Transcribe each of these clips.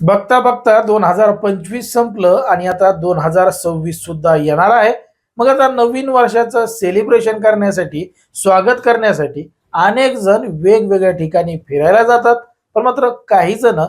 बघता बघता 2025 संपलं आणि आता 2026 सुद्धा येणार आहे. मग आता नवीन वर्षाचं सेलिब्रेशन करण्यासाठी, स्वागत करण्यासाठी अनेक जण वेगवेगळ्या ठिकाणी फिरायला जातात. पण मात्र काही जण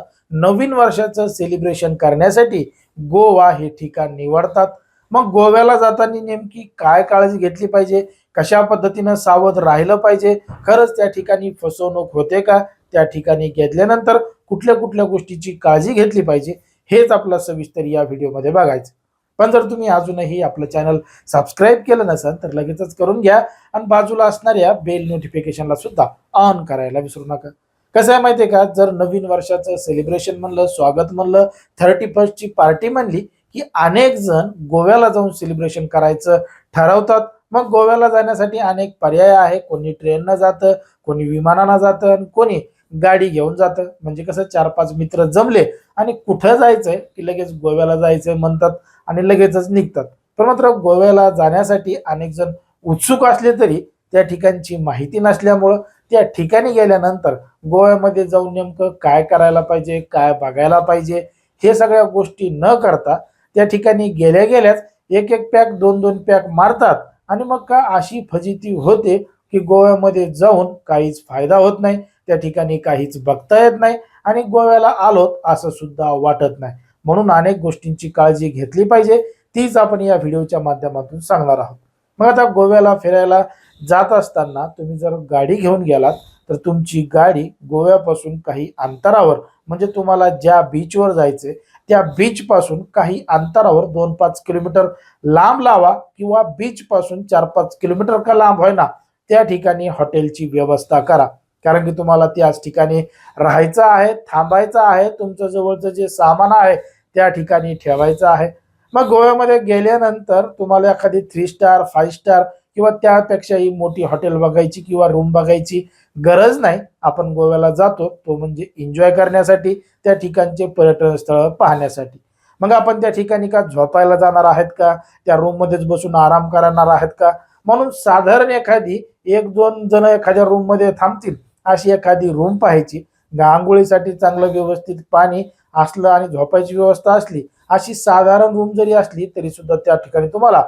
नवीन वर्षाचं सेलिब्रेशन करण्यासाठी गोवा हे ठिकाण निवडतात. मग गोव्याला जाताना नेमकी काय काळजी घेतली पाहिजे, कशा पद्धतीनं सावध राहिलं पाहिजे, खरंच त्या ठिकाणी फसवणूक होते का, त्या ठिकाणी घेतल्यानंतर कुठल्या कुठल्या गोष्टीची काळजी घेतली पाहिजे, हेच आपलं सविस्तर या व्हिडिओमध्ये बघायचं. पण जर तुम्ही अजूनही आपलं चॅनल सबस्क्राईब केलं नसेल तर लगेचच करून घ्या आणि बाजूला असणाऱ्या बेल नोटिफिकेशनला सुद्धा ऑन करायला विसरू नका. कसं आहे माहितीये का, जर नवीन वर्षाचं सेलिब्रेशन म्हणलं, स्वागत म्हणलं, 31st ची पार्टी म्हणली की अनेक जण गोव्याला जाऊन सेलिब्रेशन करायचं ठरवतात. मग गोव्याला जाण्यासाठी अनेक पर्याय आहे. कोणी ट्रेननं जातं, कोणी विमानानं जातं आणि कोणी गाडी घेऊन जातं. म्हणजे कसं, 4-5 मित्र जमले आणि कुठं जायचंय की लगेच गोव्याला जायचंय म्हणतात आणि लगेचच निघतात. पण मात्र गोव्याला जाण्यासाठी अनेक जण उत्सुक असले तरी त्या ठिकाणची माहिती नसल्यामुळं त्या ठिकाणी गेल्यानंतर गोव्यामध्ये जाऊन नेमकं काय करायला पाहिजे, काय बघायला पाहिजे, हे सगळ्या गोष्टी न करता त्या ठिकाणी गेल्या गेल्याच एक एक पॅक, दोन दोन पॅक मारतात आणि मग का अशी फजिती होते की गोव्यामध्ये जाऊन काहीच फायदा होत नाही, त्या ठिकाणी काहीच बघता येत नाही आणि गोव्याला आलोत असं सुद्धा वाटत नाही. म्हणून अनेक गोष्टींची काळजी घेतली पाहिजे, तीच आपण या व्हिडिओच्या माध्यमातून सांगणार आहोत. मग आता गोव्याला फिरायला जात असताना तुम्ही जर गाडी घेऊन गेलात तर तुमची गाडी गोव्यापासून काही अंतरावर, म्हणजे तुम्हाला ज्या बीचवर जायचे त्या बीच पासून काही अंतरावर 2-5 किलोमीटर लांब लावा किंवा बीच पासून 4-5 किलोमीटर का लांब होईना त्या ठिकाणी हॉटेलची व्यवस्था करा. कारण की तुम्हाला त्याच ठिकाणी राहायचं आहे, थांबायचं आहे, तुमचं जवळचं जे सामान आहे त्या ठिकाणी ठेवायचं आहे. मग गोव्यामध्ये गेल्यानंतर तुम्हाला एखादी 3 स्टार, 5 स्टार किंवा त्यापेक्षाही मोठी हॉटेल बघायची किंवा रूम बघायची गरज नाही. आपण गोव्याला जातो तो म्हणजे एन्जॉय करण्यासाठी, त्या ठिकाणचे पर्यटन स्थळ पाहण्यासाठी. मग आपण त्या ठिकाणी का झोपायला जाणार आहेत का, त्या रूम मध्येच बसून आराम करणार आहेत का? म्हणून साधारण एखादी 1-2 जण एखाद्या रूम मध्ये थांबतील अशी एखादी रूम पाहायची. आंघोळीसाठी चांगलं व्यवस्थित पाणी असलं आणि झोपायची व्यवस्था असली, अशी साधारण रूम जरी असली तरी सुद्धा त्या ठिकाणी तुम्हाला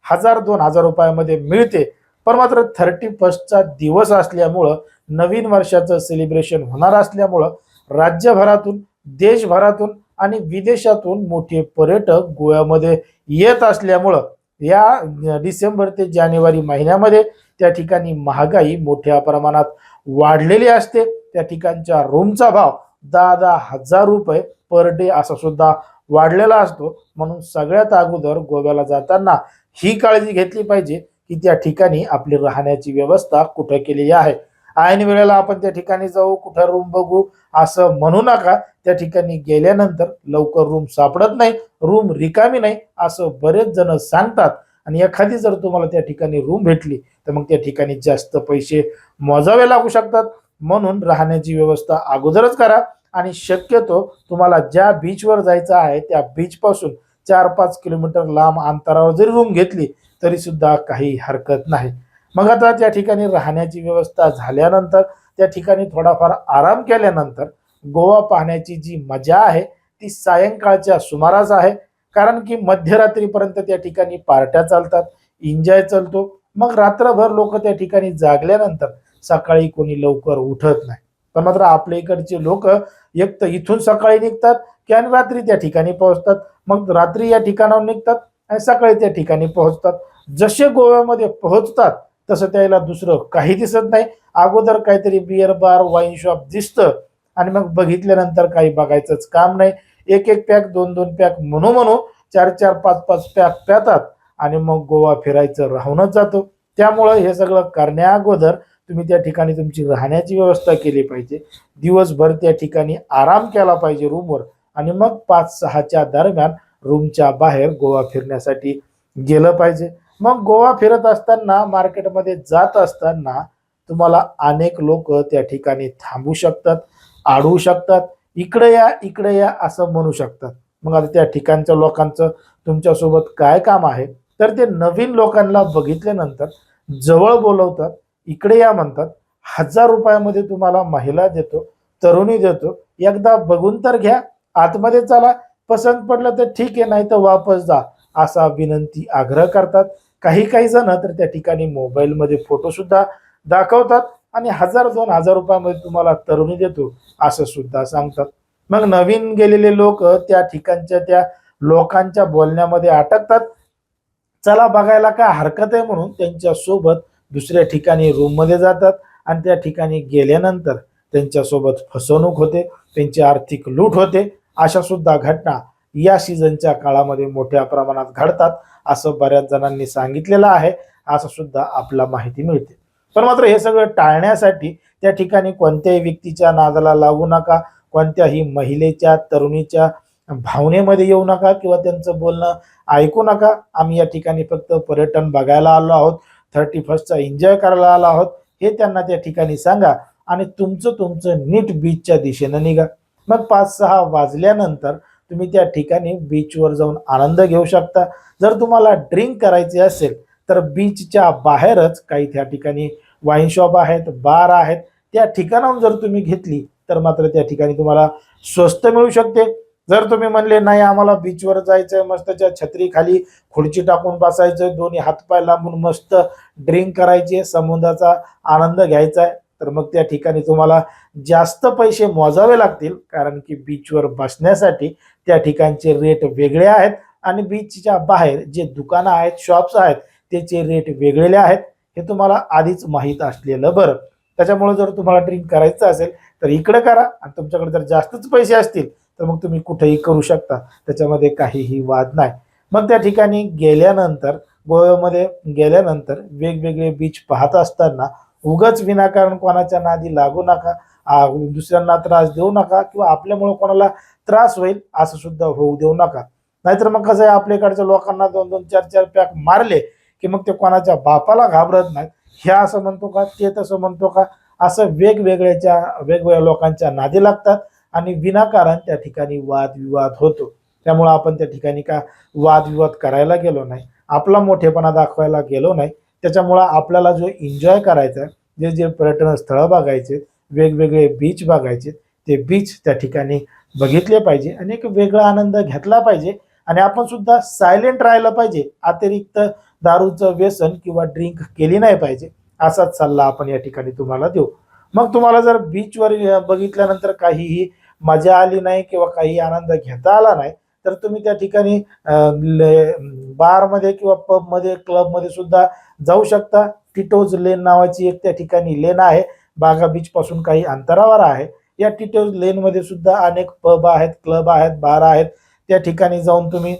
1000-2000 रुपयामध्ये मिळते. पण मात्र 31st दिवस असल्यामुळं, नवीन वर्षाचं सेलिब्रेशन होणार असल्यामुळं राज्यभरातून, देशभरातून आणि विदेशातून मोठे पर्यटक गोव्यामध्ये येत असल्यामुळं या डिसेंबर ते जानेवारी महिन्यामध्ये त्या ठिकाणी महागाई मोठ्या प्रमाणात वाढलेली असते. त्या ठिकाणच्या रूमचा भाव 10,000 रुपये पर डे असा सुद्धा वाढलेला असतो. म्हणून सगळ्यात अगोदर गोव्याला जाताना ही काळजी घेतली पाहिजे की त्या ठिकाणी आपली राहण्याची व्यवस्था कुठे केलेली आहे. ऐन वेळेला आपण त्या ठिकाणी जाऊ, कुठं रूम बघू असं म्हणू नका. त्या ठिकाणी गेल्यानंतर लवकर रूम सापडत नाही, रूम रिकामी नाही असं बरेच जण सांगतात आणि एखादी जर तुम्हाला त्या ठिकाणी रूम भेटली तर मग त्या ठिकाणी जास्त पैसे मोजावे लागू शकतात. म्हणून राहण्याची व्यवस्था अगोदरच करा आणि शक्यतो तुम्हाला ज्या बीचवर जायचं आहे त्या बीच पासून 4-5 किलोमीटर लांब अंतरावर जरी रूम घेतली तरी सुद्धा काही हरकत नाही. मग आता त्या ठिकाणी राहण्याची व्यवस्था झाल्यानंतर, त्या ठिकाणी थोडाफार आराम केल्यानंतर गोवा पाहण्याची जी मजा आहे ती सायंकाळच्या सुमारास आहे. कारण की मध्यरात्रीपर्यंत त्या ठिकाणी पार्ट्या चालतात, एन्जॉय चालतो. मग रात्रभर लोक त्या ठिकाणी जागल्यानंतर सकाळी कोणी लवकर उठत नाही. पण मात्र आपल्या इकडचे लोक एक तर इथून सकाळी निघतात की आणि रात्री त्या ठिकाणी पोहोचतात, मग रात्री या ठिकाणावर निघतात आणि सकाळी त्या ठिकाणी पोहोचतात. जसे गोव्यामध्ये पोहोचतात तसं त्याला दुसरं काही दिसत नाही. अगोदर काहीतरी बिअर बार, वाईन शॉप दिसतं आणि मग बघितल्यानंतर काही बघायचंच काम नाही. एक एक पॅक, दोन दोन पॅक म्हणू म्हणू 4-4, 5-5 पॅक प्यातात आणि मग गोवा फिरायचं राहूनच जातो. त्यामुळं हे सगळं करण्या अगोदर तुम्ही त्या ठिकाणी तुमची राहण्याची व्यवस्था केली पाहिजे. दिवसभर त्या ठिकाणी आराम केला पाहिजे रूमवर आणि मग 5-6च्या दरम्यान रूमच्या बाहेर गोवा फिरण्यासाठी गेलं पाहिजे. मग गोवा फिरत असताना, मार्केटमध्ये जात असताना तुम्हाला अनेक लोक त्या ठिकाणी थांबू शकतात, अडवू शकतात, इकडे या, इकडे या असं म्हणू शकतात. मग आता त्या ठिकाणच्या लोकांचं तुमच्यासोबत काय काम आहे, तर ते नवीन लोकांना बघितल्यानंतर जवळ बोलवतात, इकडे या म्हणतात. 1000 रुपयामध्ये तुम्हाला महिला देतो, तरुणी देतो, एकदा बघून तर घ्या. आतमध्ये चला, पसंत पडलं तर ठीक आहे, नाही तर वापस जा, असा विनंती आग्रह करतात. काही काही जण तर त्या ठिकाणी मोबाईलमध्ये फोटो सुद्धा दाखवतात आणि 1000-2000 रुपयामध्ये तुम्हाला तरुणी देतो असं सुद्धा सांगतात. मग नवीन गेलेले लोक त्या ठिकाणच्या त्या लोकांच्या बोलण्यामध्ये अटकतात. चला बघायला काय हरकत आहे म्हणून त्यांच्या सोबत दुसऱ्या ठिकाणी रूम मध्ये जातात आणि त्या ठिकाणी गेल्यानंतर त्यांच्यासोबत फसवणूक होते, त्यांची आर्थिक लूट होते. अशा सुद्धा घटना या सीझनच्या काळामध्ये मोठ्या प्रमाणात घडतात असं बऱ्याच जणांनी सांगितलेलं आहे, असं सुद्धा आपल्याला माहिती मिळते. पण मात्र हे सगळं टाळण्यासाठी त्या ठिकाणी कोणत्याही व्यक्तीच्या नादाला लागू नका, कोणत्याही महिलेच्या तरुणीच्या भावनेमध्ये येऊ नका किंवा त्यांचं बोलणं ऐकू नका. आम्ही या ठिकाणी फक्त पर्यटन बघायला आलो आहोत, 31st एन्जॉय करायला आलो आहोत, हे त्यांना त्या ठिकाणी सांगा आणि तुमचं तुमचं नीट बीचच्या दिशेनं निघा. मग 5-6 वाजल्यानंतर तुम्ही त्या ठिकाणी बीचवर जाऊन आनंद घेऊ शकता. जर तुम्हाला ड्रिंक करायचे असेल तर बीचच्या बाहेरच काही त्या ठिकाणी वाईन शॉप आहेत, बार आहेत, त्या ठिकाणाहून जर तुम्ही घेतली तर मात्र त्या ठिकाणी तुम्हाला स्वस्त मिळू शकते. जर तुम्ही म्हणले नाही आम्हाला बीचवर जायचंय, मस्तच्या छत्री खाली खुर्ची टाकून बसायचंय, दोन्ही हातपाय लांबून मस्त ड्रिंक करायचे, समुद्राचा आनंद घ्यायचा आहे, तर मग त्या ठिकाणी तुम्हाला जास्त पैसे मोजावे लागतील. कारण की बीचवर बसण्यासाठी त्या ठिकाणचे रेट वेगळे आहेत आणि बीचच्या बाहेर जे दुकानं आहेत, शॉप्स आहेत, त्याचे रेट वेगळेले आहेत. हे तुम्हाला आधीच माहीत असलेलं बरं. त्याच्यामुळे जर तुम्हाला ड्रिंक करायचं असेल तर इकडे करा आणि तुमच्याकडे जर जास्तच पैसे असतील तर मग तुम्ही कुठेही करू शकता, त्याच्यामध्ये काहीही वाद नाही. मग त्या ठिकाणी गेल्यानंतर, गोव्यामध्ये गेल्यानंतर वेगवेगळे बीच पाहत असताना उगाच विनाकारण कोणाच्या नादी लागू नका, दुसऱ्यांना त्रास देऊ नका किंवा आपल्यामुळे कोणाला त्रास होईल असं सुद्धा होऊ देऊ नका. नाहीतर मग कसं आहे, आपल्याकडच्या लोकांना 2-2, 4-4 पॅक मारले की मग ते कोणाच्या बापाला घाबरत नाहीत. हे असं म्हणतो का, ते तसं म्हणतो का, असं वेगवेगळ्या लोकांच्या नादी लागतात आणि विनाकारण त्या ठिकाणी वादविवाद होतो. त्यामुळे आपण त्या ठिकाणी का वादविवाद करायला गेलो नाही, आपला मोठेपणा दाखवायला गेलो नाही. त्याच्यामुळं आपल्याला जो एन्जॉय करायचा आहे, जे जे पर्यटन स्थळं बघायचे, वेगवेगळे बीच बघायचे, ते बीच त्या ठिकाणी बघितले पाहिजे आणि एक वेगळा आनंद घेतला पाहिजे. आणि आपण सुद्धा सायलेंट राहिलं पाहिजे, अतिरिक्त दारूचं व्यसन किंवा ड्रिंक केली नाही पाहिजे, असाच सल्ला आपण या ठिकाणी तुम्हाला देऊ. मग तुम्हाला जर बीचवर बघितल्यानंतर काहीही मजा आली नाही किंवा काही आनंद घेता आला नाही तर तुम्ही त्या ठिकाणी बारमध्ये किंवा पबमध्ये, क्लबमध्ये सुद्धा जाऊ शकता. टिटोज लेन नावाची एक त्या ठिकाणी लेन आहे, बागा बीच पासून काही अंतरावर आहे. या टिटोज लेनमध्ये सुद्धा अनेक पब आहेत, क्लब आहेत, बार आहेत. त्या ठिकाणी जाऊन तुम्ही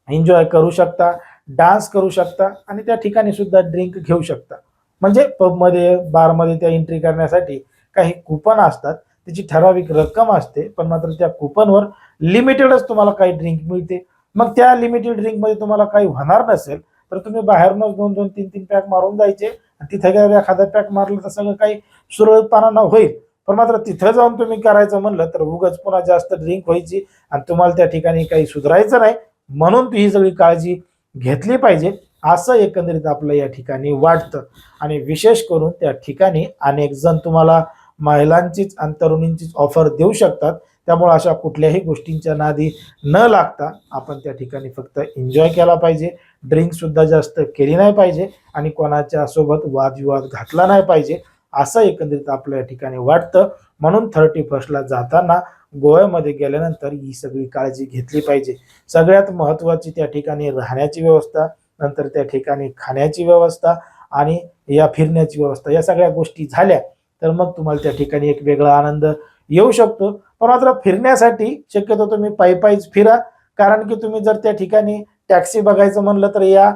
एन्जॉय करू शकता, डान्स करू शकता आणि त्या ठिकाणी सुद्धा ड्रिंक घेऊ शकता. म्हणजे पबमध्ये, बारमध्ये त्या एंट्री करण्यासाठी काही कुपन असतात, त्याची ठराविक रक्कम असते, पण मात्र त्या कुपनवर लिमिटेडच तुम्हाला काही ड्रिंक मिळते. मग त्या लिमिटेड ड्रिंकमध्ये तुम्हाला काही होणार नसेल तर तुम्ही बाहेरूनच 2-2, 3-3 पॅक मारून जायचे आणि तिथे गेल्यावर एखादा पॅक मारलं तर सगळं काही सुरळीतपणानं होईल. पण मात्र तिथं जाऊन तुम्ही करायचं म्हणलं तर उगाच पुन्हा जास्त ड्रिंक व्हायची आणि तुम्हाला त्या ठिकाणी काही सुधारायचं नाही. म्हणून ही सगळी काळजी घेतली पाहिजे असं एकंदरीत आपलं या ठिकाणी वाटतं. आणि विशेष करून त्या ठिकाणी अनेक जण तुम्हाला महिलांचीच आणि तरुणींचीच ऑफर देऊ शकतात. त्यामुळे अशा कुठल्याही गोष्टींच्या नादी न लागता आपण त्या ठिकाणी फक्त एन्जॉय केला पाहिजे, ड्रिंक सुद्धा जास्त केली नाही पाहिजे आणि कोणाच्या सोबत वादविवाद घातला नाही पाहिजे, असं एकंदरीत आपल्या या ठिकाणी वाटतं. म्हणून 31st जाताना गोव्यामध्ये गेल्यानंतर ही सगळी काळजी घेतली पाहिजे. सगळ्यात महत्त्वाची त्या ठिकाणी राहण्याची व्यवस्था, नंतर त्या ठिकाणी खाण्याची व्यवस्था आणि या फिरण्याची व्यवस्था, या सगळ्या गोष्टी झाल्या तर मग तुम्हाला त्या ठिकाणी एक वेगळा आनंद येऊ शकतो. पण मात्र फिरण्यासाठी शक्यतो तुम्ही पायीच फिरा. कारण की तुम्ही जर त्या ठिकाणी टॅक्सी बघायचं म्हणलं तर या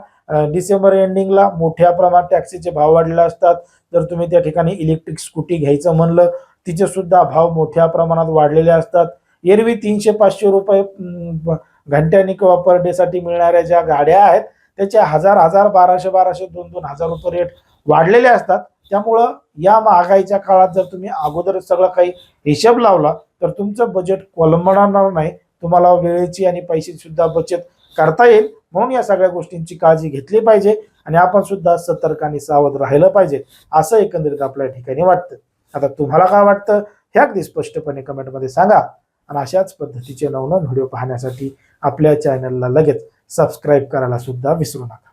डिसेंबर एंडिंगला मोठ्या प्रमाणात टॅक्सीचे भाव वाढलेले असतात. जर तुम्ही त्या ठिकाणी इलेक्ट्रिक स्कूटी घ्यायचं म्हणलं तिचे सुद्धा भाव मोठ्या प्रमाणात वाढलेले असतात. एरवी 300-500 रुपये घंट्यानी किंवा पर डे साठी मिळणाऱ्या ज्या गाड्या आहेत त्याच्या 1000, 1200, 2-2000 रुपये रेट वाढलेले असतात. त्यामुळं या महागाईच्या काळात जर तुम्ही अगोदर सगळं काही हिशोब लावला तर तुमचं बजेट कोलमडणार नाही, तुम्हाला वेळेची आणि पैशाची सुद्धा बचत करता येईल. म्हणून या सगळ्या गोष्टींची काळजी घेतली पाहिजे आणि आपण सुद्धा सतर्क आणि सावध राहिलं पाहिजे असं एकंदरीत आपल्या ठिकाणी वाटतं. आता तुम्हाला काय वाटतं हे अगदी स्पष्टपणे कमेंटमध्ये सांगा आणि अशाच पद्धतीचे नवनवीन व्हिडिओ पाहण्यासाठी आपल्या चॅनलला लगेच सबस्क्राईब करायला सुद्धा विसरू नका.